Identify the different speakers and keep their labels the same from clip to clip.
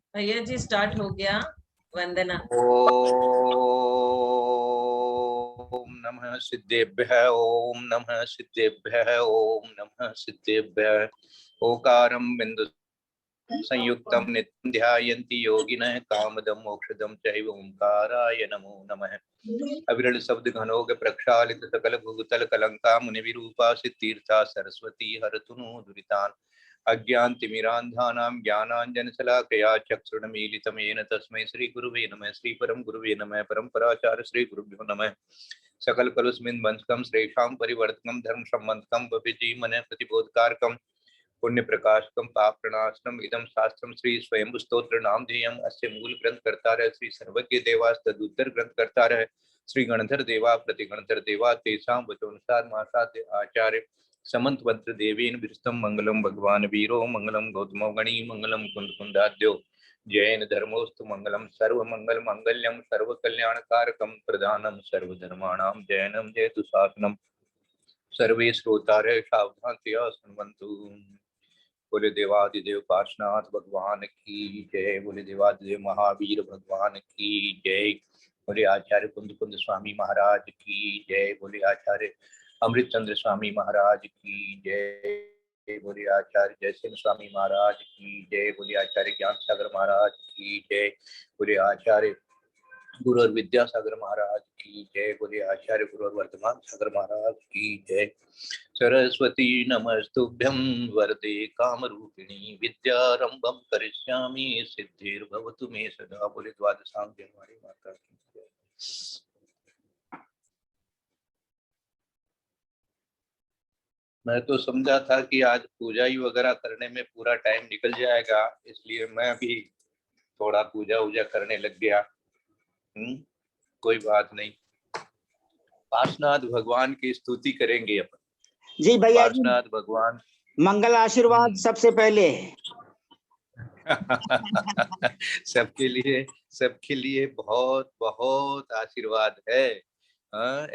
Speaker 1: भैया जी स्टार्ट हो गया वंदना।
Speaker 2: ओम नमः सिद्धेभ्यः, ओम नमः सिद्धेभ्यः, ओम नमः सिद्धेभ्यः। ओकारं बिंदु संयुक्तं नित्यं ध्यायन्ति योगिनः कामदं मोक्षदं चैव ओंकाराय नमो नमः। अविरल शब्द घनोग प्रक्षालित सकल भूतल कलंका मुनि विरूपा सिद्धीर्था सरस्वती हरतुनु दुरितान् अज्ञानतिमिरान्धानां ज्ञानाञ्जनशलाकया चक्षुर्मीलितं येन तस्मै श्रीगुरुवे नमः। श्रीपरं गुरुवे नमः। परम्पराचार्य श्रीगुरुभ्यो नमः। सकल कलुस्मिन् वंशकं श्रेषां परिवर्तकं धर्म सम्बन्धकं भविजीमन प्रतिबोधकारकं पुण्य प्रकाशकं पाप प्रणाशनम इदं शास्त्रम श्री स्वयं स्तोत्र नामधेयम अस्य मूल ग्रंथ कर्तारः श्री सर्वज्ञ देवास तदुत्तर ग्रंथ कर्तारः श्री गणधर देवा प्रतिगणधर देवा तेषां वचोनुसार मासाद्य आचार्य समंत मंत्र देवीन विरस्तम मंगलम भगवान वीरो मंगलम गौतमो गणी मंगलम कुंद कुंदाद्यो जैन धर्मोस्तु मंगलम सर्व मंगल मंगल्यम सर्व कल्याणकारकम प्रधानम सर्वधर्माणां जैनम जयतु शासनम सर्वे श्रोतारः सावधानतया शृण्वन्तु। बोले देवादिदेव पार्श्वनाथ भगवान की जय। बोले देवादिदेव महावीर भगवान की जय। बोले आचार्य कुंद कुंद स्वामी महाराज की जय। बोले आचार्य अमृत चंद्र स्वामी महाराज की जय। बोले आचार्य जयसिंह स्वामी महाराज की जय। बोले आचार्य ज्ञान सागर महाराज की जय। बोले आचार्य गुरु और विद्यासागर महाराज की जय। बोले आचार्य गुरु और वर्धमान सागर महाराज की जय। सरस्वती नमस्तुभ्यं वरदे कामरूपिणी विद्यारंभं करिष्यामि सिद्धिर्भवतु मे सदा। बोले द्वादशांग हमारी माता की जय। मैं तो समझा था कि आज पूजा ही वगैरह करने में पूरा टाइम निकल जाएगा, इसलिए मैं भी थोड़ा पूजा वूजा करने लग गया। कोई बात नहीं, पार्श्वनाथ भगवान की स्तुति करेंगे अपन।
Speaker 3: जी भैया जी,
Speaker 2: पार्श्वनाथ भगवान
Speaker 3: मंगल आशीर्वाद सबसे पहले।
Speaker 2: सबके लिए बहुत बहुत आशीर्वाद है।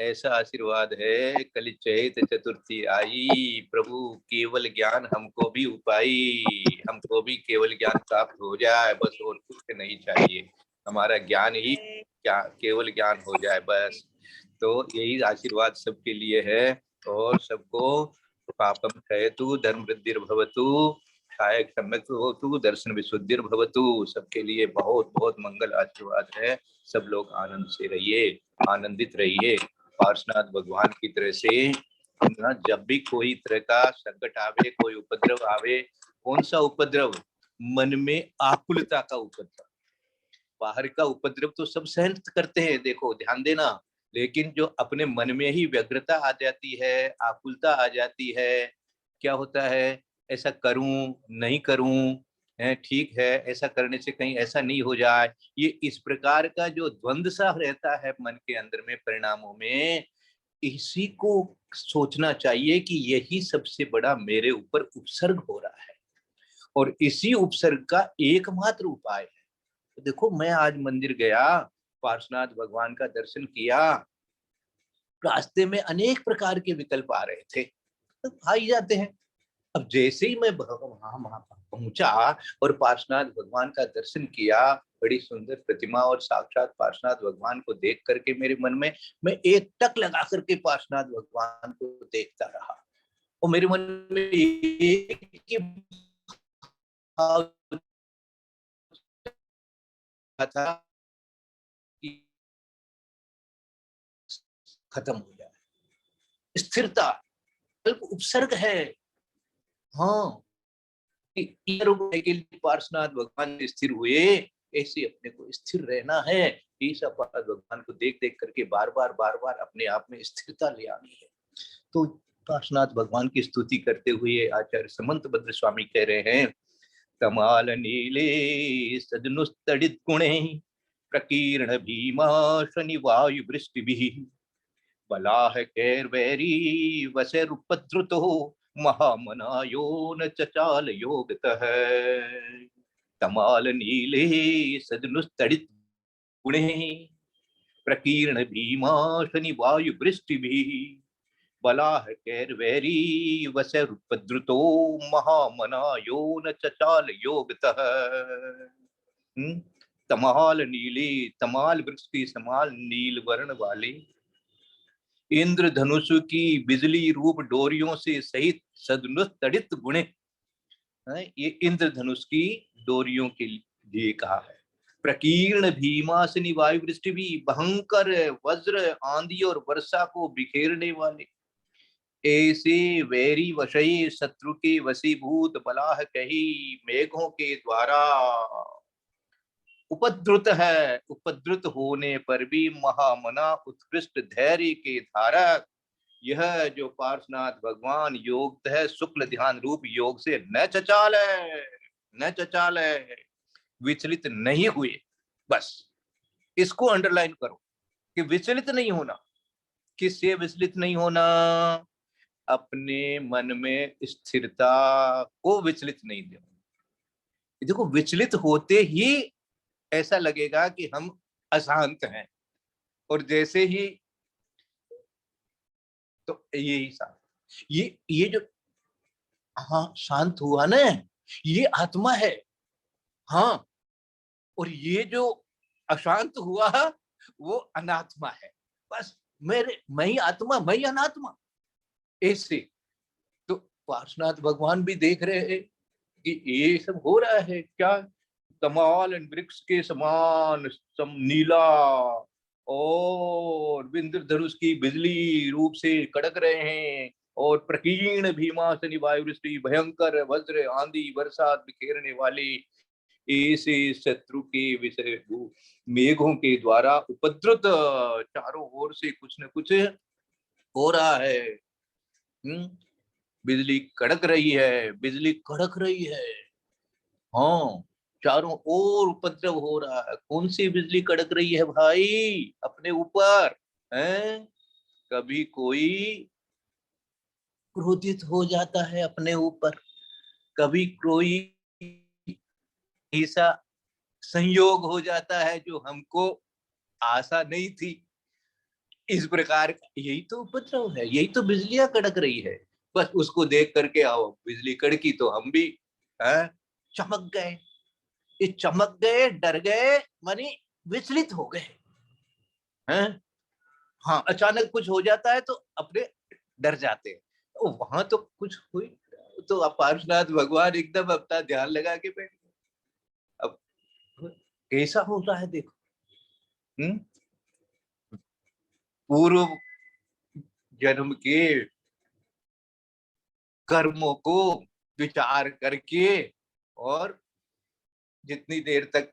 Speaker 2: ऐसा आशीर्वाद है, कल चैत चतुर्थी आई, प्रभु केवल ज्ञान हमको भी उपाई, हमको भी केवल ज्ञान प्राप्त हो जाए बस, और कुछ नहीं चाहिए। हमारा ज्ञान ही क्या केवल ज्ञान हो जाए बस। तो यही आशीर्वाद सबके लिए है। और सबको पापम क्षयतु धर्म वृद्धिर्भवतु कायक सम्यक होतु दर्शन विशुद्धिर्भवतु, सबके लिए बहुत बहुत मंगल आशीर्वाद है। सब लोग आनंद से रहिए, आनंदित रहिए। पार्श्वनाथ भगवान की तरह से जब भी कोई तरह का संकट आवे, कोई उपद्रव आवे, कौन सा उपद्रव? मन में आकुलता का उपद्रव। बाहर का उपद्रव तो सब सहन करते हैं, देखो ध्यान देना, लेकिन जो अपने मन में ही व्यग्रता आ जाती है, आकुलता आ जाती है, क्या होता है? ऐसा करूं नहीं करूं, ठीक है, ऐसा करने से कहीं ऐसा नहीं हो जाए, ये इस प्रकार का जो द्वंद्व सा रहता है मन के अंदर में परिणामों में, इसी को सोचना चाहिए कि यही सबसे बड़ा मेरे ऊपर उपसर्ग हो रहा है और इसी उपसर्ग का एकमात्र उपाय है। तो देखो, मैं आज मंदिर गया, पार्श्वनाथ भगवान का दर्शन किया, रास्ते में अनेक प्रकार के विकल्प आ रहे थे, तो आ ही जाते हैं। अब जैसे ही मैं वहां पहुंचा और पार्श्वनाथ भगवान का दर्शन किया, बड़ी सुंदर प्रतिमा और साक्षात पार्श्वनाथ भगवान को देख करके मेरे मन में, मैं एक टक लगा करके पार्श्वनाथ भगवान को देखता रहा और मेरे मन में एक भाव था कि खत्म हो जाए, स्थिरता उपसर्ग है। हाँ, के लिए पार्श्वनाथ भगवान स्थिर हुए, ऐसे अपने को स्थिर रहना है। ऐसा पार्श्वनाथ भगवान को देख देख करके बार बार अपने आप में स्थिरता ले आनी है। तो पार्श्वनाथ भगवान की स्तुति करते हुए आचार्य समंत भद्र स्वामी कह रहे हैं, तमाल नीले सदनुस्तडित गुणे प्रकीर्ण भीमा शनि वायु वृष्टि भी बलाह कैर्वैरी वसैरुपद्रुतो महामनायो न चचाल योगतः। तमाल नीले सदनुस्तडित गुणे प्रकीर्ण भीमा शनि वायु वृष्टि भी बलाह कैर वैरी वसे उपद्रुतो महामना यो न चचाल योगतः। तमाल नीले, तमाल वृक्ष की समाल नील वर्ण वाले इंद्र धनुष की बिजली रूप डोरियों से सहित सदनुष तड़ित गुणे, ये इंद्र धनुष की डोरियों के लिए कहा है। प्रकीर्ण भीमासनी वायु वृष्टि भी, भयंकर वज्र आंधी और वर्षा को बिखेरने वाले, ऐसे वैरी वशई शत्रु के वशीभूत बलाह कही मेघों के द्वारा उपद्रुत है। उपद्रुत होने पर भी महामना उत्कृष्ट धैर्य के धारक यह जो पार्श्वनाथ भगवान योग है, शुक्ल ध्यान रूप योग से न चचाल है, न चचाल है, विचलित नहीं हुए। बस इसको अंडरलाइन करो कि विचलित नहीं होना। किससे विचलित नहीं होना? अपने मन में स्थिरता को विचलित नहीं देना। देखो, विचलित होते ही ऐसा लगेगा कि हम अशांत हैं, और जैसे ही तो यही शांत, ये जो हाँ शांत हुआ ना, ये आत्मा है। हाँ, और ये जो अशांत हुआ वो अनात्मा है। बस मैं ही आत्मा, मैं ही अनात्मा, ऐसे। तो पार्श्वनाथ भगवान भी देख रहे हैं कि ये सब हो रहा है क्या। तमाल वृक्ष के समान सम नीला और इंद्रधनुष की बिजली रूप से कड़क रहे हैं, और प्रकीर्ण भीमासनी वायु वृष्टि, भयंकर वज्र आंधी बरसात बिखेरने वाली ऐसे शत्रु के विषय मेघों के द्वारा उपद्रुत चारों ओर से कुछ न कुछ हो रहा है। बिजली कड़क रही है, बिजली कड़क रही है। हाँ, चारों ओर उपद्रव हो रहा है। कौन सी बिजली कड़क रही है भाई? अपने ऊपर है। कभी कोई क्रोधित हो जाता है अपने ऊपर, कभी कोई ऐसा संयोग हो जाता है जो हमको आशा नहीं थी। इस प्रकार का यही तो उपद्रव है, यही तो बिजलियां कड़क रही है। बस उसको देख करके आओ, बिजली कड़की तो हम भी चमक गए। ये चमक गए, डर गए, मानी विचलित हो गए हैं। हाँ, अचानक कुछ हो जाता है तो अपने डर जाते हैं। तो वहां तो कुछ हुई तो पार्श्वनाथ भगवान एकदम अपना ध्यान लगा के बैठ गए। अब कैसा हो रहा है देखो। पूर्व जन्म के कर्मों को विचार करके, और जितनी देर तक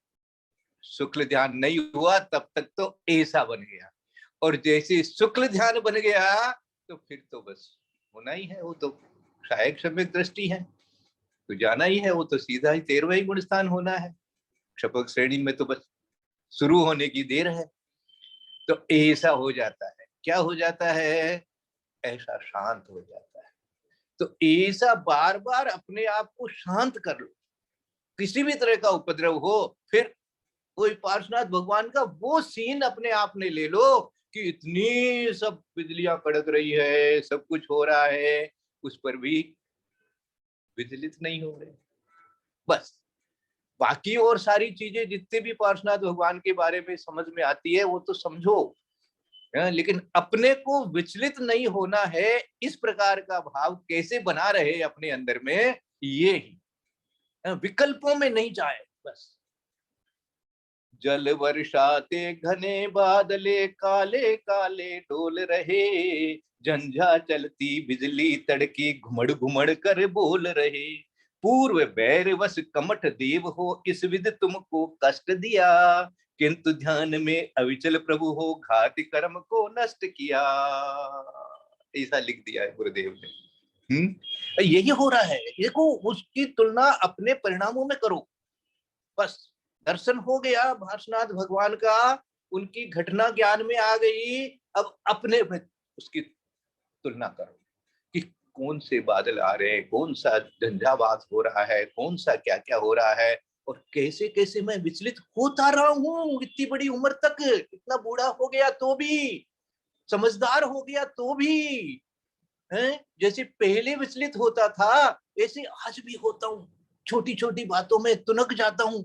Speaker 2: शुक्ल ध्यान नहीं हुआ तब तक तो ऐसा बन गया, और जैसे शुक्ल ध्यान बन गया तो फिर तो बस होना ही है। वो तो सहायक सम्यक दृष्टि है, तो जाना ही है। वो तो सीधा ही 13वां गुण स्थान होना है। क्षपक श्रेणी में तो बस शुरू होने की देर है। तो ऐसा हो जाता है। क्या हो जाता है? ऐसा शांत हो जाता है। तो ऐसा बार बार अपने आप को शांत कर लो। किसी भी तरह का उपद्रव हो, फिर कोई पार्श्वनाथ भगवान का वो सीन अपने आप में ले लो कि इतनी सब बिजलियां कड़क रही है, सब कुछ हो रहा है, उस पर भी विचलित नहीं हो रहे। बस बाकी और सारी चीजें जितने भी पार्श्वनाथ भगवान के बारे में समझ में आती है वो तो समझो, लेकिन अपने को विचलित नहीं होना है। इस प्रकार का भाव कैसे बना रहे अपने अंदर में, ये ही विकल्पों में नहीं जाए। बस जल वर्षाते घने बादले, काले काले डोल रहे, झंझा चलती बिजली तड़की, घुमड़ घुमड़ कर बोल रहे, पूर्व बैर वश कमठ देव हो, इस विध तुमको कष्ट दिया, किंतु ध्यान में अविचल प्रभु हो, घात कर्म को नष्ट किया। ऐसा लिख दिया है गुरुदेव ने। यही हो रहा है। देखो, उसकी तुलना अपने परिणामों में करो। बस दर्शन हो गया पार्श्वनाथ भगवान का, उनकी घटना ज्ञान में आ गई। अब अपने में उसकी तुलना करो कि कौन से बादल आ रहे हैं, कौन सा झंझावात हो रहा है, कौन सा क्या क्या हो रहा है, और कैसे कैसे मैं विचलित होता रहा हूँ इतनी बड़ी उम्र तक। इतना बूढ़ा हो गया तो भी, समझदार हो गया तो भी, हैं? जैसे पहले विचलित होता था ऐसे आज भी होता हूँ, छोटी छोटी बातों में तुनक जाता हूँ,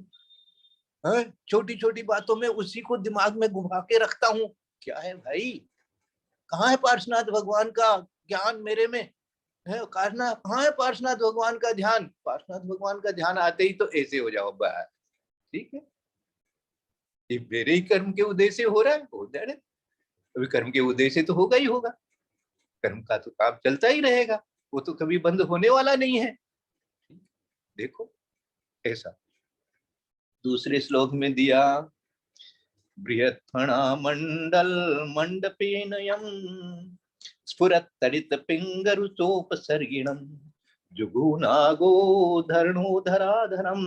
Speaker 2: छोटी छोटी बातों में उसी को दिमाग में घुमा के रखता हूँ। क्या है भाई, कहाँ है पार्श्वनाथ भगवान का ज्ञान मेरे में है? कहाँ है पार्श्वनाथ भगवान का ध्यान? पार्श्वनाथ भगवान का ध्यान आते ही तो ऐसे हो जाओ बस, ठीक है, ये मेरे ही कर्म के उदय से हो रहा है, हो जाए, अभी कर्म के उदय से तो होगा ही होगा, कर्म का तो काम चलता ही रहेगा, वो तो कभी बंद होने वाला नहीं है। देखो ऐसा दूसरे श्लोक में दिया, बृहत्फणा मंडल मंडपेनयम स्फुरत्तडित पिंगरुचोपसर्गिणम जुगुनागो धरणोधराधरम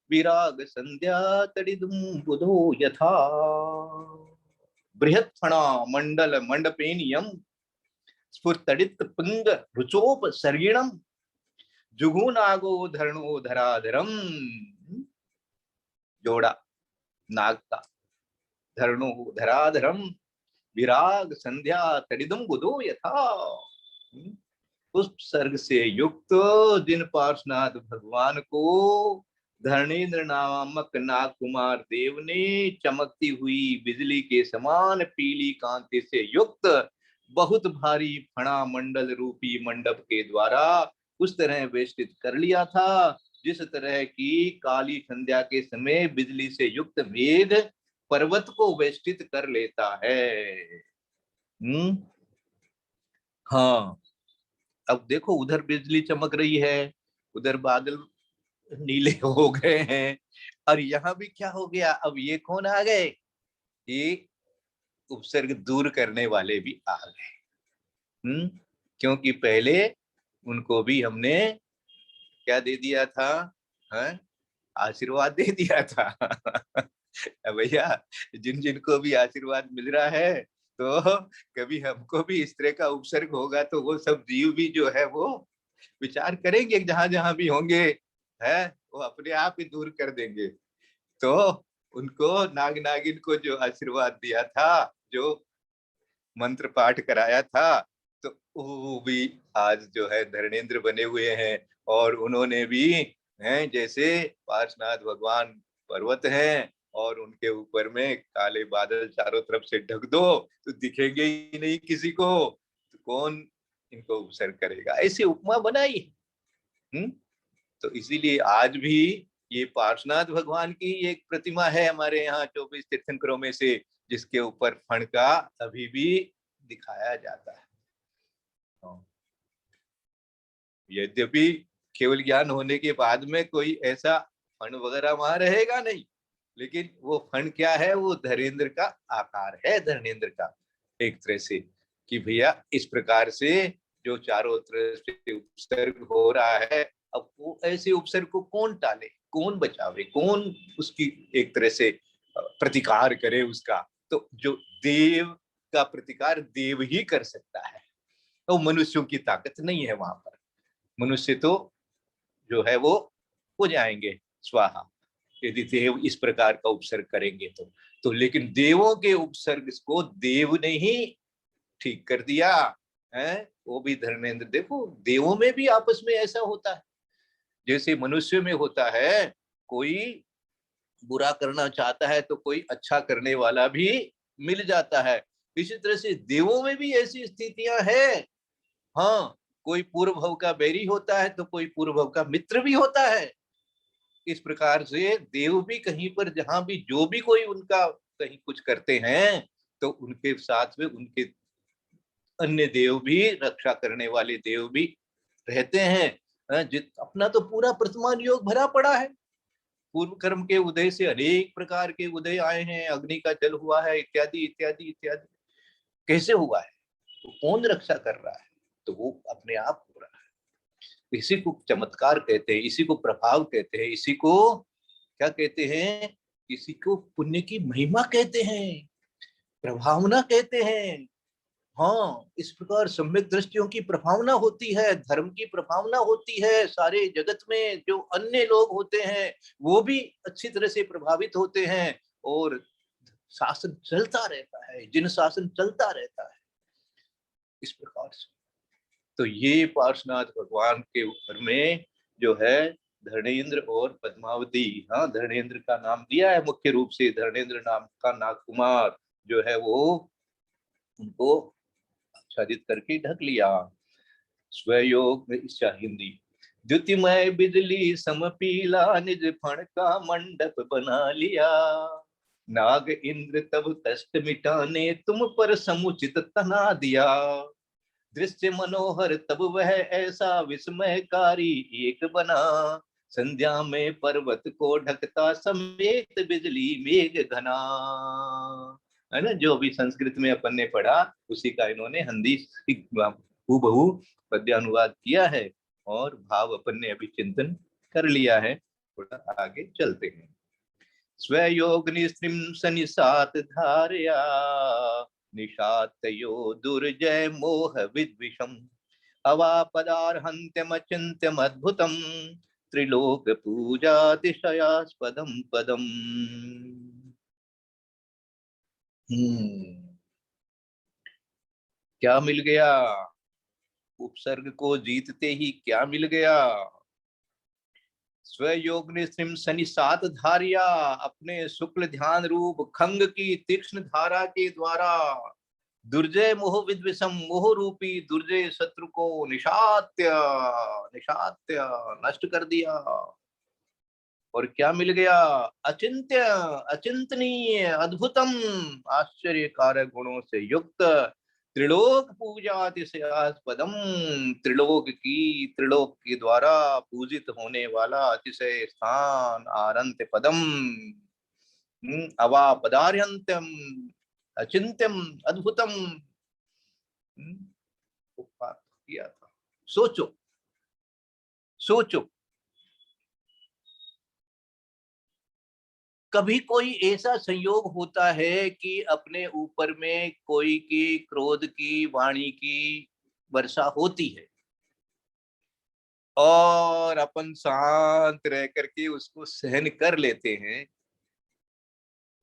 Speaker 2: विराग संध्या तडिदुम बुधो यथा। बृहत्फणा मंडल मंडपेनियम स्फुरत्तडित पिंग रुचोपसर्गिणम जुगुनागो धरणोधराधरम, जोड़ा नाग का, धरणो धराधरम विराग संध्या तड़िदम बुधो यथा। उस सर्ग से युक्त जिन पार्श्वनाथ भगवान को धरणेन्द्र नामक नाग कुमार देव ने चमकती हुई बिजली के समान पीली कांति से युक्त बहुत भारी फणा मंडल रूपी मंडप के द्वारा उस तरह वेष्टित कर लिया था, जिस तरह की काली संध्या के समय बिजली से युक्त मेघ पर्वत को वेष्टित कर लेता है। हाँ, अब देखो उधर बिजली चमक रही है, उधर बादल नीले हो गए हैं, और यहाँ भी क्या हो गया, अब ये कौन आ गए, ये उपसर्ग दूर करने वाले भी आ गए। क्योंकि पहले उनको भी हमने क्या दे दिया था, आशीर्वाद दे दिया था। भैया जिन जिनको भी आशीर्वाद मिल रहा है, तो कभी हमको भी इस तरह का उपसर्ग होगा तो वो सब जीव भी जो है वो विचार करेंगे, जहां जहां भी होंगे है वो अपने आप ही दूर कर देंगे। तो उनको नाग नागिन को जो आशीर्वाद दिया था, जो मंत्र पाठ कराया था, तो वो भी आज जो है धर्मेंद्र बने हुए हैं, और उन्होंने भी हैं जैसे पार्श्वनाथ भगवान पर्वत हैं और उनके ऊपर में काले बादल चारों तरफ से ढक दो तो दिखेंगे ही नहीं किसी को, तो कौन इनको उपसर्ग करेगा, ऐसी उपमा बनाई। तो इसीलिए आज भी ये पार्श्वनाथ भगवान की एक प्रतिमा है हमारे यहाँ 24 तीर्थंकरों में से, जिसके ऊपर फण का अभी भी दिखाया जाता है। यद्यपि केवल ज्ञान होने के बाद में कोई ऐसा फण वगैरह वहां रहेगा नहीं, लेकिन वो फण क्या है, वो धर्मेंद्र का आकार है, धर्मेंद्र का एक तरह से, कि भैया इस प्रकार से जो चारों तरफ से उपसर्ग हो रहा है, अब वो ऐसे उपसर्ग को कौन टाले, कौन बचावे, कौन उसकी एक तरह से प्रतिकार करे उसका, तो जो देव का प्रतिकार देव ही कर सकता है, तो मनुष्यों की ताकत नहीं है वहां पर, मनुष्य तो जो है वो हो जाएंगे स्वाहा यदि देव इस प्रकार का उपसर्ग करेंगे तो लेकिन देवों के उपसर्ग को देव ने ही ठीक कर दिया है, वो भी धर्मेंद्र। देखो देवों में भी आपस में ऐसा होता है, जैसे मनुष्य में होता है, कोई बुरा करना चाहता है तो कोई अच्छा करने वाला भी मिल जाता है, इसी तरह से देवों में भी ऐसी स्थितियां हैं। हाँ, कोई पूर्व भव का बैरी होता है तो कोई पूर्व भव का मित्र भी होता है। इस प्रकार से देव भी कहीं पर जहां भी जो भी कोई उनका कहीं कुछ करते हैं, तो उनके साथ में उनके अन्य देव भी, रक्षा करने वाले देव भी रहते हैं। अपना तो पूरा वर्तमान योग भरा पड़ा है, पूर्व कर्म के उदय से अनेक प्रकार के उदय आए हैं, अग्नि का जल हुआ है, इत्यादि इत्यादि इत्यादि। कैसे हुआ है, तो कौन रक्षा कर रहा है, तो वो अपने आप हो रहा है। इसी को चमत्कार कहते हैं, इसी को प्रभाव कहते हैं, इसी को क्या कहते हैं, इसी को पुण्य की महिमा कहते हैं, प्रभावना कहते हैं। हाँ, इस प्रकार सम्यक दृष्टियों की प्रभावना होती है, धर्म की प्रभावना होती है, सारे जगत में जो अन्य लोग होते हैं वो भी अच्छी तरह से प्रभावित होते हैं, और शासन चलता रहता है, जिन शासन चलता रहता है इस प्रकार से। तो ये पार्श्वनाथ भगवान के ऊपर में जो है धर्मेंद्र और पद्मावती, हाँ धर्मेंद्र का नाम दिया है मुख्य रूप से, धर्मेंद्र नाम का नागकुमार जो है वो उनको आच्छादित करके ढक लिया। स्वयोग में इसका हिंदी, द्युतिमय बिजली समपीला निज फण का मंडप बना लिया। नाग इंद्र तब कष्ट मिटाने तुम पर समुचित तना दिया। दृश्य मनोहर तब वह ऐसा विस्मयकारी एक बना। संध्या में पर्वत को ढकता समेत बिजली मेघ घना। है ना, जो भी संस्कृत में अपन ने पढ़ा उसी का इन्होंने हिंदी हूबहू पद्य अनुवाद किया है और भाव अपन ने अभी चिंतन कर लिया है। थोड़ा आगे चलते हैं। स्वयोग सनिसात धारया निशातयो दुर्जय मोह विद्विषम। अवापदार्हन्त्यम चिन्त्यम अद्भुतम त्रिलोक पूजातिशयास्पदम पदम। क्या मिल गया? उपसर्ग को जीतते ही क्या मिल गया? स्वयोग शनि सात धारिया, अपने शुक्ल ध्यान रूप खंग की तीक्ष्ण धारा के द्वारा दुर्जय मोह विद्विषम, मोह रूपी दुर्जय शत्रु को निशात्य निशात्य नष्ट कर दिया। और क्या मिल गया? अचिंत्य अचिंतनीय अद्भुतम आश्चर्यकारक गुणों से युक्त त्रिलोक पूजातिशयास्पदम, त्रिलोक के द्वारा पूजित होने वाला अतिशय स्थान आरंत पदम, अवा पदार्यंत्यम अचिंत्यम अद्भुतम। किया था। सोचो सोचो, कभी कोई ऐसा संयोग होता है कि अपने ऊपर में कोई की क्रोध की वाणी की वर्षा होती है और अपन शांत रह करके उसको सहन कर लेते हैं,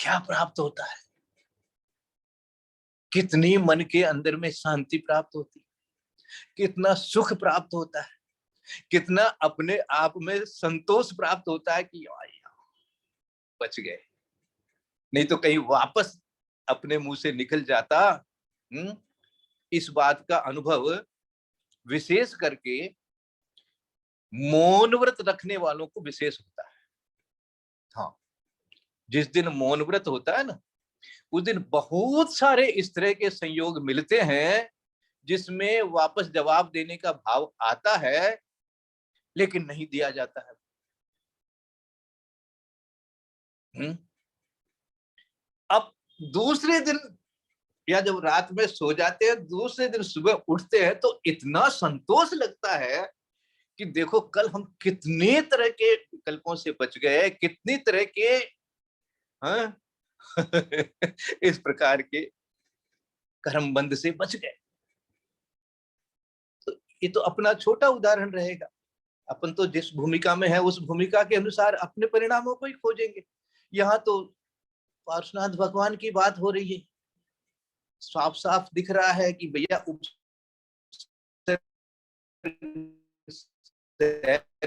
Speaker 2: क्या प्राप्त होता है? कितनी मन के अंदर में शांति प्राप्त होती है, कितना सुख प्राप्त होता है, कितना अपने आप में संतोष प्राप्त होता है कि बच गए, नहीं तो कहीं वापस अपने मुंह से निकल जाता। इस बात का अनुभव विशेष करके मौन व्रत रखने वालों को विशेष होता है। हाँ, जिस दिन मौन व्रत होता है ना, उस दिन बहुत सारे इस तरह के संयोग मिलते हैं जिसमें वापस जवाब देने का भाव आता है लेकिन नहीं दिया जाता है। अब दूसरे दिन या जब रात में सो जाते हैं, दूसरे दिन सुबह उठते हैं तो इतना संतोष लगता है कि देखो कल हम कितने तरह के विकल्पों से बच गए, कितनी तरह के हाँ इस प्रकार के कर्मबंध से बच गए। तो ये तो अपना छोटा उदाहरण रहेगा, अपन तो जिस भूमिका में है उस भूमिका के अनुसार अपने परिणामों को ही खोजेंगे। यहाँ तो पार्श्वनाथ भगवान की बात हो रही है, साफ साफ दिख रहा है कि भैया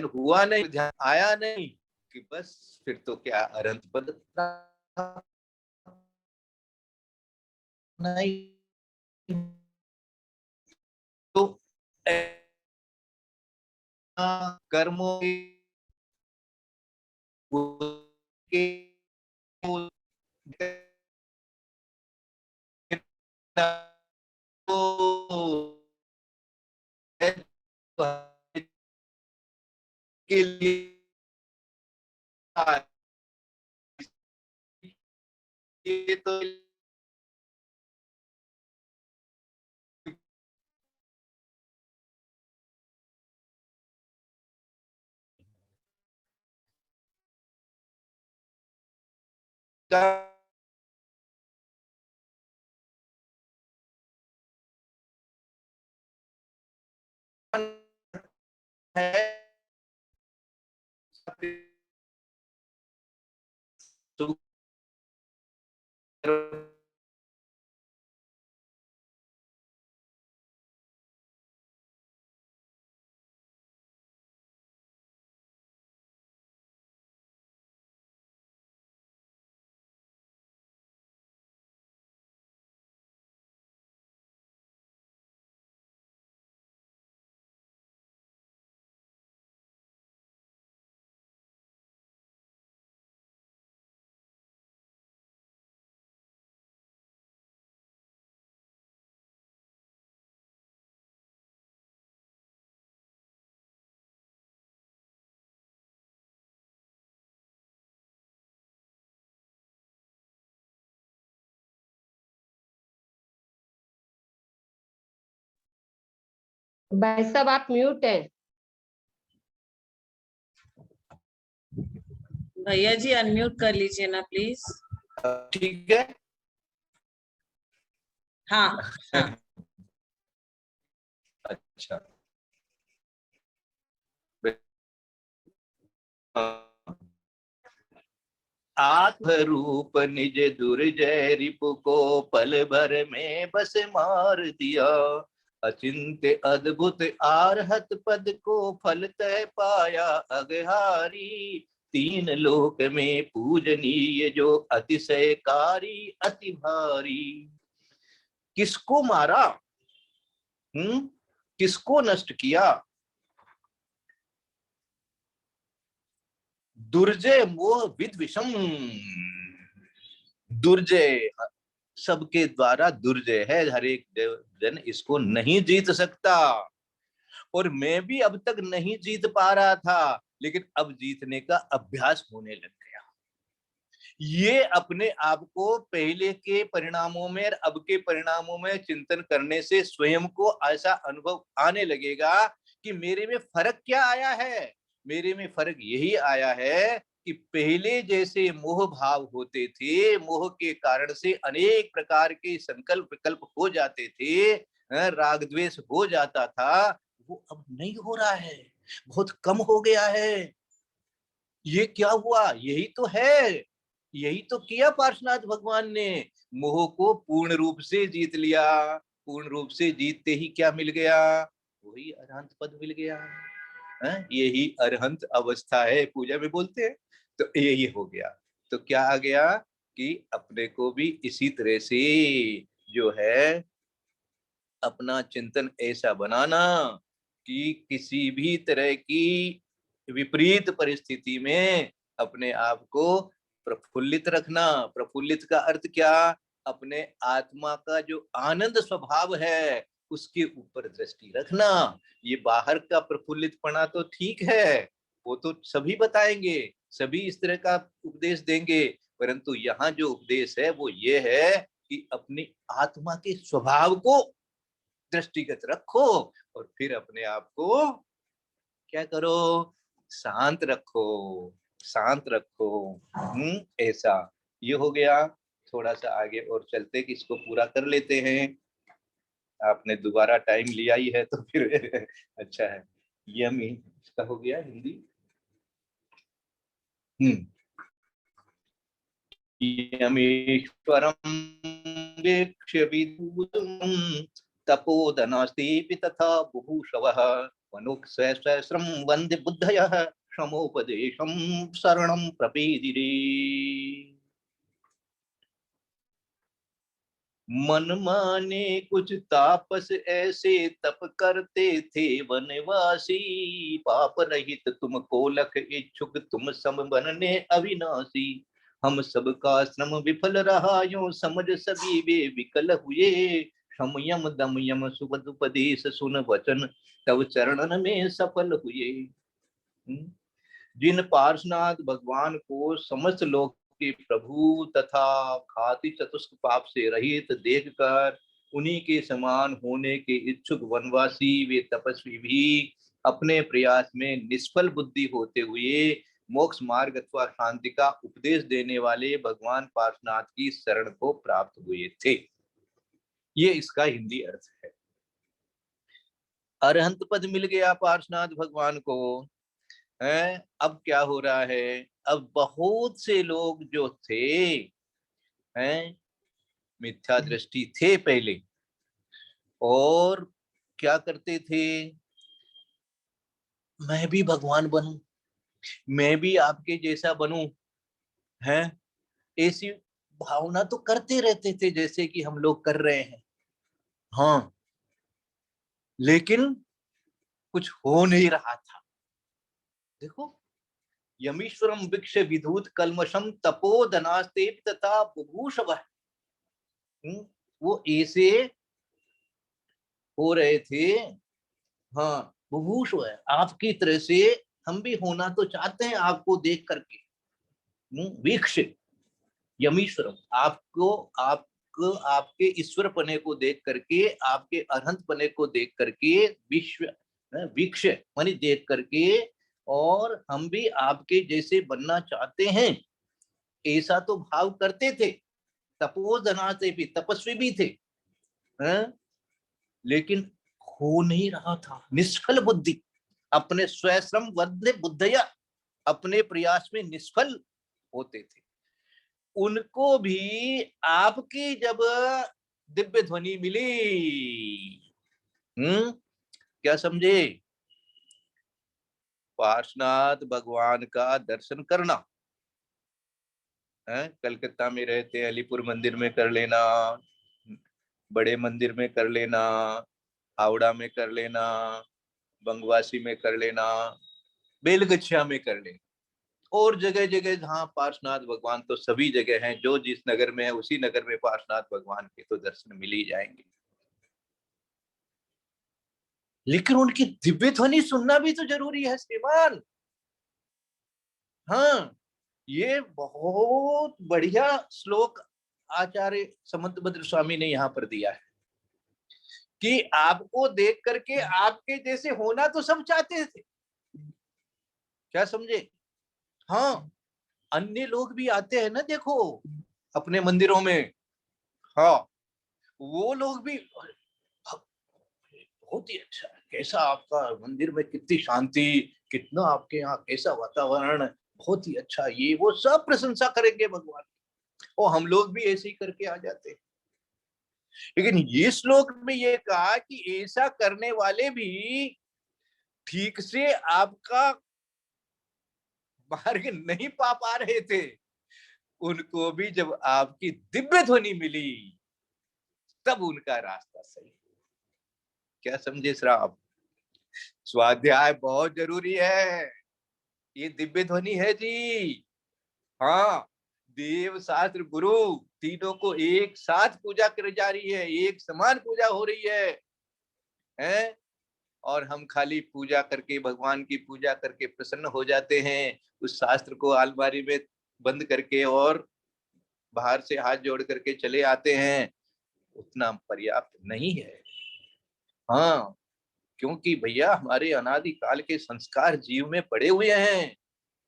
Speaker 2: हुआ नहीं, ध्यान आया नहीं कि बस फिर तो क्या अनंत पद नहीं। तो कर्मों के के लिए ये तो है
Speaker 4: भाई साहब आप म्यूट हैं।
Speaker 1: भैया जी अनम्यूट कर लीजिए ना प्लीज।
Speaker 2: ठीक है।
Speaker 1: हाँ हाँ।
Speaker 2: अच्छा। आत्म रूप निज दुर्जय रिपु को पल भर में बस मार दिया। अचिंत्य अद्भुत आरहत पद को फल तय पाया अगहारी। तीन लोक में पूजनीय जो अतिशयकारी अति भारी। किसको मारा, किसको नष्ट किया? दुर्जय मोह विद विषम। दुर्जय सबके द्वारा दुर्जय है, हर एक जन इसको नहीं जीत सकता। और मैं भी अब तक नहीं जीत पा रहा था, लेकिन अब जीतने का अभ्यास होने लग गया। ये अपने आप को पहले के परिणामों में और अब के परिणामों में चिंतन करने से स्वयं को ऐसा अनुभव आने लगेगा कि मेरे में फर्क क्या आया है। मेरे में फर्क यही आया है कि पहले जैसे मोह भाव होते थे, मोह के कारण से अनेक प्रकार के संकल्प विकल्प हो जाते थे, राग द्वेष हो जाता था, वो अब नहीं हो रहा है, बहुत कम हो गया है। ये क्या हुआ? यही तो है, यही तो किया पार्श्वनाथ भगवान ने। मोह को पूर्ण रूप से जीत लिया। पूर्ण रूप से जीतते ही क्या मिल गया? वही अरहंत पद मिल गया। यही अरहंत अवस्था है, पूजा में बोलते हैं। तो यही हो गया। तो क्या आ गया कि अपने को भी इसी तरह से जो है अपना चिंतन ऐसा बनाना कि किसी भी तरह की विपरीत परिस्थिति में अपने आप को प्रफुल्लित रखना। प्रफुल्लित का अर्थ क्या? अपने आत्मा का जो आनंद स्वभाव है उसके ऊपर दृष्टि रखना। ये बाहर का प्रफुल्लितपना तो ठीक है, वो तो सभी बताएंगे, सभी इस तरह का उपदेश देंगे, परंतु यहाँ जो उपदेश है वो ये है कि अपनी आत्मा के स्वभाव को दृष्टिगत रखो और फिर अपने आप को क्या करो? शांत रखो, शांत रखो। ऐसा ये हो गया। थोड़ा सा आगे और चलते कि इसको पूरा कर लेते हैं। आपने दोबारा टाइम लिया ही है तो फिर अच्छा है। यमी इसका हो गया हिंदी। यमीश्वरं वीक्ष्य विदूतं तपोधनास्तेऽपि तथा बुभूषवः मनुस्सहस्रं वन्दे बुद्धयः क्षमोपदेशं शरणं प्रपेदिरे। मन माने कुछ तापस ऐसे तप करते थे वनवासी। पाप रहित तुमको लख इच्छुक तुम सम बनने अविनाशी। हम सबका श्रम विफल रहा यूं समझ सभी वे विकल हुए। संयम दम यम सुबद उपदेश सुन वचन तब चरणन में सफल हुए। जिन पार्श्वनाथ भगवान को समस्त लोक के प्रभु तथा घाति चतुष्क पाप से रहित देखकर उन्हीं के समान होने के इच्छुक वनवासी वे तपस्वी भी अपने प्रयास में निष्फल बुद्धि होते हुए मोक्ष मार्ग अथवा शांति का उपदेश देने वाले भगवान पार्श्वनाथ की शरण को प्राप्त हुए थे। ये इसका हिंदी अर्थ है। अरहंत पद मिल गया पार्श्वनाथ भगवान को। अब क्या हो रहा है? अब बहुत से लोग जो थे हैं मिथ्या दृष्टि थे पहले और क्या करते थे? मैं भी भगवान बनूं, मैं भी आपके जैसा बनूं, हैं ऐसी भावना तो करते रहते थे जैसे कि हम लोग कर रहे हैं। हाँ, लेकिन कुछ हो नहीं रहा था। देखो, यमीश्वरम भिक्ष विधूत कलमशम तपोधनास्ते तथा बुभूषव। वो ऐसे हो रहे थे। हाँ, बुभूष है आपकी तरह से हम भी होना तो चाहते हैं आपको देख करके। वीक्ष यमीश्वरम, आपको आप आपके ईश्वर पने को देख करके, आपके अरहंत पने को देख करके, विश्व वीक्ष मानी देख करके, और हम भी आपके जैसे बनना चाहते हैं, ऐसा तो भाव करते थे। तपोधना से भी तपस्वी भी थे, हैं? लेकिन हो नहीं रहा था। निष्फल बुद्धि, अपने स्वश्रम वद्य बुद्धया, अपने प्रयास में निष्फल होते थे। उनको भी आपकी जब दिव्य ध्वनि मिली, क्या समझे? पार्श्वनाथ भगवान का दर्शन करना है। कलकत्ता में रहते हैं, अलीपुर मंदिर में कर लेना, बड़े मंदिर में कर लेना, हावड़ा में कर लेना, बंगवासी में कर लेना, बेलगछिया में कर लेना, और जगह जगह जहाँ पार्श्वनाथ भगवान तो सभी जगह हैं। जो जिस नगर में है उसी नगर में पार्श्वनाथ भगवान के तो दर्शन मिल ही जाएंगे। लेकिन उनकी दिव्य ध्वनि सुनना भी तो जरूरी है श्रीमान। हाँ, ये बहुत बढ़िया श्लोक आचार्य समंतभद्र स्वामी ने यहाँ पर दिया है कि आपको देख करके आपके जैसे होना तो सब चाहते थे। क्या समझे? हाँ, अन्य लोग भी आते हैं ना, देखो अपने मंदिरों में। हाँ, वो लोग भी बहुत ही अच्छा, कैसा आपका मंदिर में कितनी शांति, कितना आपके यहाँ कैसा वातावरण, बहुत ही अच्छा, ये वो सब प्रशंसा करेंगे भगवान। और हम लोग भी ऐसे ही करके आ जाते हैं। लेकिन ये श्लोक में ये कहा कि ऐसा करने वाले भी ठीक से आपका मार्ग नहीं पा रहे थे, उनको भी जब आपकी दिव्य ध्वनि मिली तब उनका रास्ता सही। क्या समझे श्राप? स्वाध्याय बहुत जरूरी है। ये दिव्य ध्वनि है जी। हाँ, देव शास्त्र गुरु तीनों को एक साथ पूजा करी जा रही है, एक समान पूजा हो रही है? और हम खाली पूजा करके, भगवान की पूजा करके प्रसन्न हो जाते हैं, उस शास्त्र को अलमारी में बंद करके और बाहर से हाथ जोड़ करके चले आते हैं, उतना पर्याप्त नहीं है। हाँ, क्योंकि भैया हमारे अनादि काल के संस्कार जीव में पड़े हुए हैं।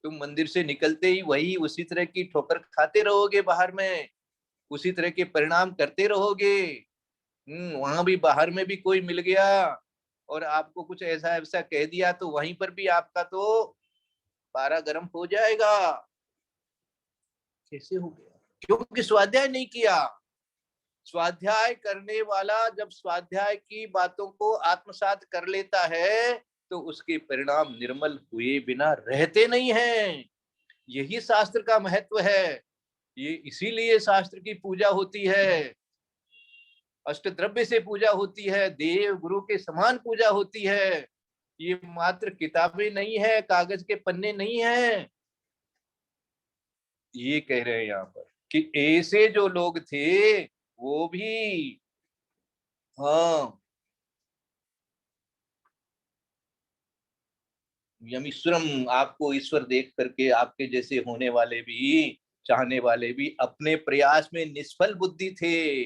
Speaker 2: तुम मंदिर से निकलते ही वही उसी तरह की ठोकर खाते रहोगे, बाहर में उसी तरह के परिणाम करते रहोगे। वहां भी बाहर में भी कोई मिल गया और आपको कुछ ऐसा ऐसा कह दिया तो वहीं पर भी आपका तो पारा गर्म हो जाएगा। कैसे हो गया? क्योंकि स्वाध्याय नहीं किया। स्वाध्याय करने वाला जब स्वाध्याय की बातों को आत्मसात कर लेता है तो उसके परिणाम निर्मल हुए बिना रहते नहीं हैं। यही शास्त्र का महत्व है। ये इसीलिए शास्त्र की पूजा होती है, अष्टद्रव्य से पूजा होती है, देव गुरु के समान पूजा होती है। ये मात्र किताबें नहीं है, कागज के पन्ने नहीं है। ये कह रहे हैं यहाँ पर कि ऐसे जो लोग थे वो भी, हाँ, यमीश्वरम, आपको ईश्वर देख करके आपके जैसे होने वाले भी, चाहने वाले भी अपने प्रयास में निष्फल बुद्धि थे।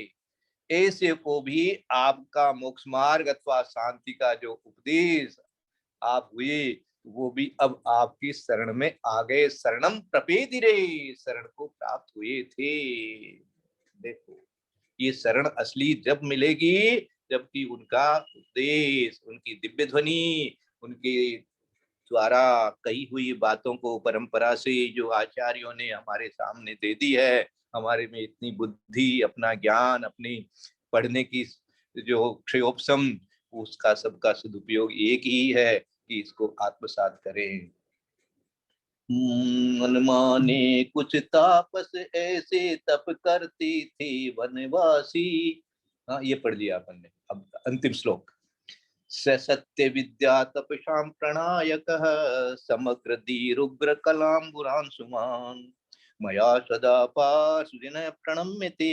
Speaker 2: ऐसे को भी आपका मोक्ष मार्ग अथवा शांति का जो उपदेश आप हुए, वो भी अब आपकी शरण में आ गए। शरणम प्रपेदिरे, शरण को प्राप्त हुए थे। देखो, ये शरण असली जब मिलेगी जबकि उनका उपदेश, उनकी दिव्य ध्वनि, उनके द्वारा कही हुई बातों को परंपरा से जो आचार्यों ने हमारे सामने दे दी है, हमारे में इतनी बुद्धि, अपना ज्ञान, अपनी पढ़ने की जो क्षयोपशम, उसका सबका सदुपयोग एक ही है कि इसको आत्मसात करें। मनमाने कुछ तापस ऐसे तप करती थी वनवासी। हाँ, ये पढ़ लिया अपन ने। अब अंतिम श्लोक। सत्य विद्या तपसां प्रणायकः समग्र धीरुग्र कलांबुरांशुमान् मया सदा पार्श्वजनः प्रणम्यते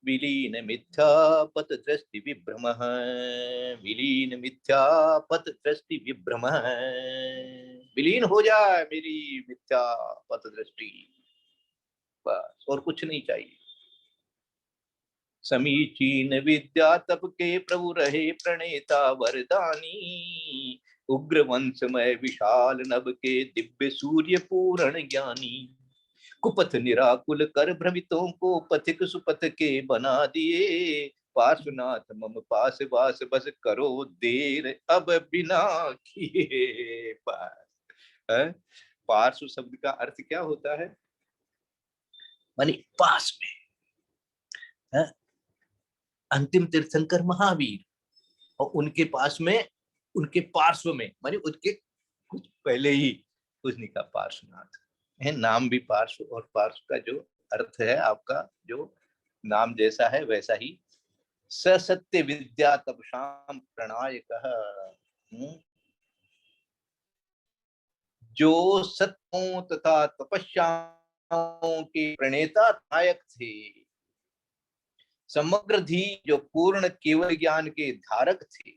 Speaker 2: विलीन मिथ्यापत दृष्टि विभ्रमः, विलीन मिथ्यापत दृष्टि विभ्रमः। विलीन हो जाए मेरी मिथ्यापत दृष्टि, बस और कुछ नहीं चाहिए। समीचीन विद्या तप के प्रभु रहे प्रणेता वरदानी। उग्र वंशमय विशाल नभ के दिव्य सूर्य पूर्ण ज्ञानी। कुपथ निराकुल कर भ्रमितों को पथिक सुपथ के बना दिए। पार्श्वनाथ मम पास वास बस करो देर अब बिना किए पास। पार्श्व शब्द का अर्थ क्या होता है? मानी पास में। है? अंतिम तीर्थंकर महावीर और उनके पास में, उनके पार्श्व में, मानी उनके कुछ पहले ही उसने का पार्श्वनाथ है। नाम भी पार्श्व, और पार्श्व का जो अर्थ है आपका जो नाम जैसा है वैसा ही। सत्य विद्या तपसाम प्रणायकः। जो सत्यों तथा तपस्याओं के प्रणेता नायक थे। समग्र धी जो पूर्ण केवल ज्ञान के धारक थे।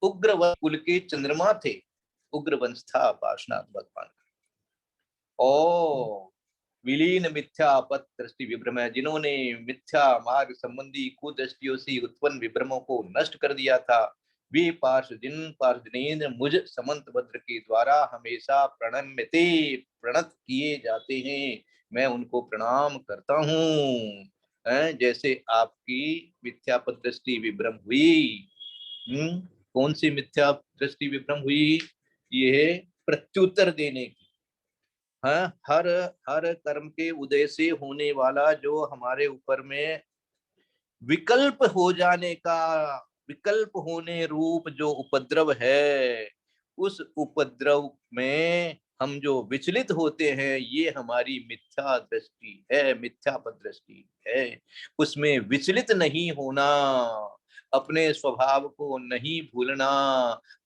Speaker 2: उग्र कुल के चंद्रमा थे। उग्र वंश था पार्श्वनाथ भगवान का। और विलीन मिथ्या पथ दृष्टि विभ्रम है, जिन्होंने मिथ्या मार्ग संबंधी कुदृष्टियों से उत्पन्न विभ्रमों को नष्ट कर दिया था। वे जिन पार्षदेंद्र मुझ समंत भद्र के द्वारा हमेशा प्रणत किए जाते हैं, मैं उनको प्रणाम करता हूँ। जैसे आपकी मिथ्या पथ दृष्टि विभ्रम हुई। कौन सी मिथ्या दृष्टि विभ्रम हुई? ये प्रत्युत्तर देने की। हाँ, हर कर्म के उदय से होने वाला जो हमारे ऊपर में विकल्प हो जाने का, विकल्प होने रूप जो उपद्रव है, उस उपद्रव में हम जो विचलित होते हैं, ये हमारी मिथ्या दृष्टि है, मिथ्यापद दृष्टि है। उसमें विचलित नहीं होना, अपने स्वभाव को नहीं भूलना,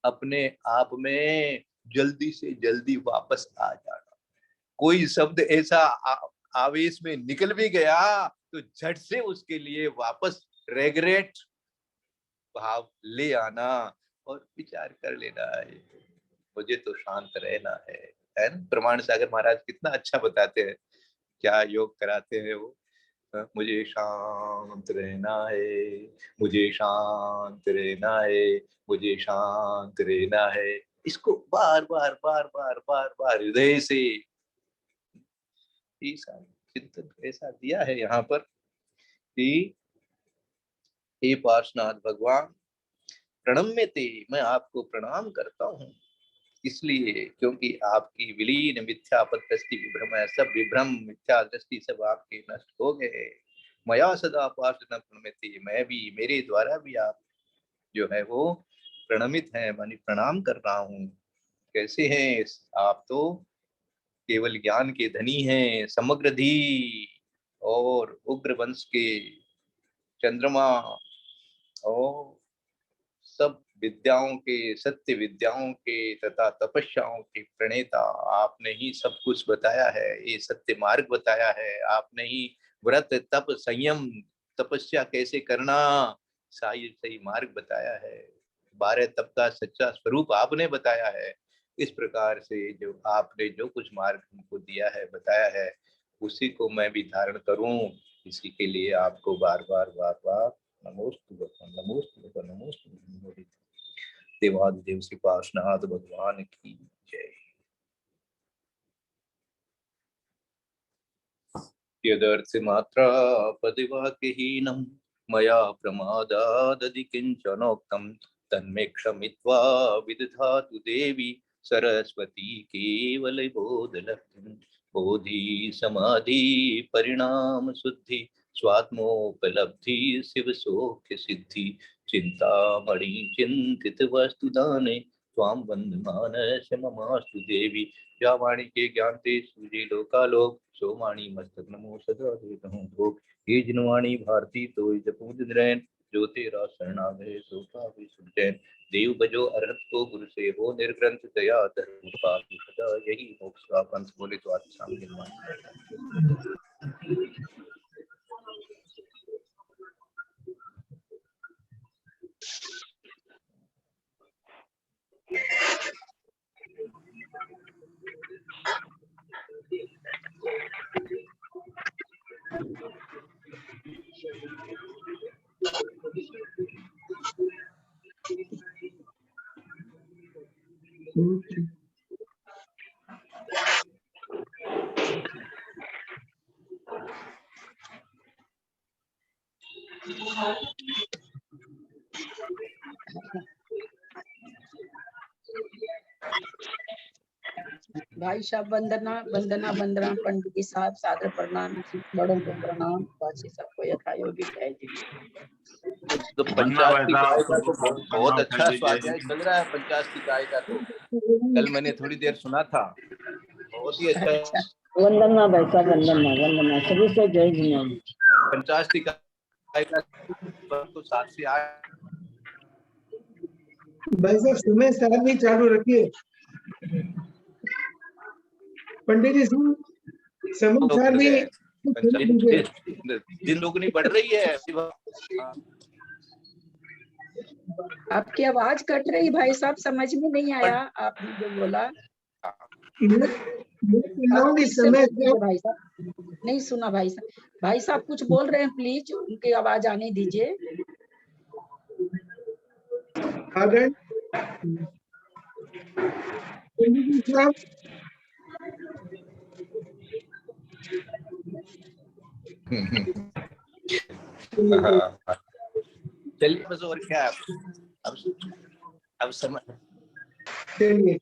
Speaker 2: अपने आप में जल्दी से जल्दी वापस आ जाना। कोई शब्द ऐसा आवेश में निकल भी गया तो झट से उसके लिए वापस रेग्रेट भाव ले आना और विचार कर लेना है, मुझे तो शांत रहना है ना? प्रमाण सागर महाराज कितना अच्छा बताते हैं, क्या योग कराते हैं वो। मुझे शांत रहना है, मुझे शांत रहना है, मुझे शांत रहना है। इसको बार बार बार बार बार बार हृदय से ऐसा चिंतन ऐसा दिया है यहाँ पर कि हे पार्श्वनाथ भगवान, प्रणम्य ते, मैं आपको प्रणाम करता हूँ। इसलिए क्योंकि आपकी विलीन मिथ्या दृष्टि विभ्रम है, सब विभ्रम मिथ्या दृष्टि सब आपके नष्ट हो गए। मया सदा पार्श्वनाथ प्रणम्यते, मैं भी, मेरे द्वारा भी आप जो है वो प्रणमित है, मानी प्रणाम कर रहा हूँ। कैसे हैं आप? तो केवल ज्ञान के धनी हैं, समग्र धी और उग्र वंश के चंद्रमा और सब विद्याओं के, सत्य विद्याओं के तथा तपस्याओं के प्रणेता आपने ही सब कुछ बताया है, ये सत्य मार्ग बताया है आपने ही। व्रत तप संयम तपस्या कैसे करना, सही मार्ग बताया है। 12 तप का सच्चा स्वरूप आपने बताया है। इस प्रकार से जो आपने जो कुछ मार्ग हमको दिया है, बताया है, उसी को मैं भी धारण करूं, इसी के लिए आपको बार बार नमोस्तु भगवान, नमोस्तु भगवान, नमोस्तु भगवान। देवादिदेव श्री पार्श्वनाथ भगवान की जय। यदर्थ मात्रा पदिवाक्यहीनं मया प्रमादादधि किंचनोक्तं तन्मे क्षमित्वा विदधातु देवी सरस्वती केवल बोधलक्ष्मी। बोधि समाधि परिणाम शुद्धि स्वात्मोपलब्धि शिव सौख्य सिद्धि। चिंतामणि चिंतित वस्तु दाने त्वां वंदमानस ममास्तु देवी। या वाणी के ज्ञान ते सूझे लोकालोक सोमाणी मस्तक नमो सदा भोग। ये जिनवाणी भारती तो जपूज द्रैन जो तेरा शरणागय सो पावे सुचैन। देव बजो अरहत को गुरु से हो निर्ग्रंथ दया धर्म पालु सदा यही मोक्ष का पंथ। बोले तो आज सामने
Speaker 4: भाई साहब वंदना वंदना वंदना, पंडित जी साहब सादर प्रणाम, बड़ों को प्रणाम, बाकी सबको यथायोग्य जय जी।
Speaker 2: तो पंचायती गाय का तो बहुत अच्छा स्वाध्याय चल रहा है। पंचायती गाय का तो कल मैंने थोड़ी देर सुना था, बहुत ही अच्छा।
Speaker 3: वंदना भाई साहब, वंदना सभी से जय जिनेन्द्र।
Speaker 2: पंचायती गाय का तो 7 से 8
Speaker 5: भाई साहब समय साहब भी चालू रखिए। पंडित जी समय साहब भी
Speaker 2: दिन दुगनी बढ़ रही है।
Speaker 4: आपकी आवाज कट रही भाई साहब, समझ में नहीं आया आपने जो बोला। आप फिर से
Speaker 5: समय
Speaker 4: बोलिए भाई साहब, नहीं सुना भाई साहब। भाई साहब कुछ बोल रहे हैं, प्लीज उनकी आवाज आने दीजिए।
Speaker 2: चलिए बस, और क्या अब समझ
Speaker 5: चलिए।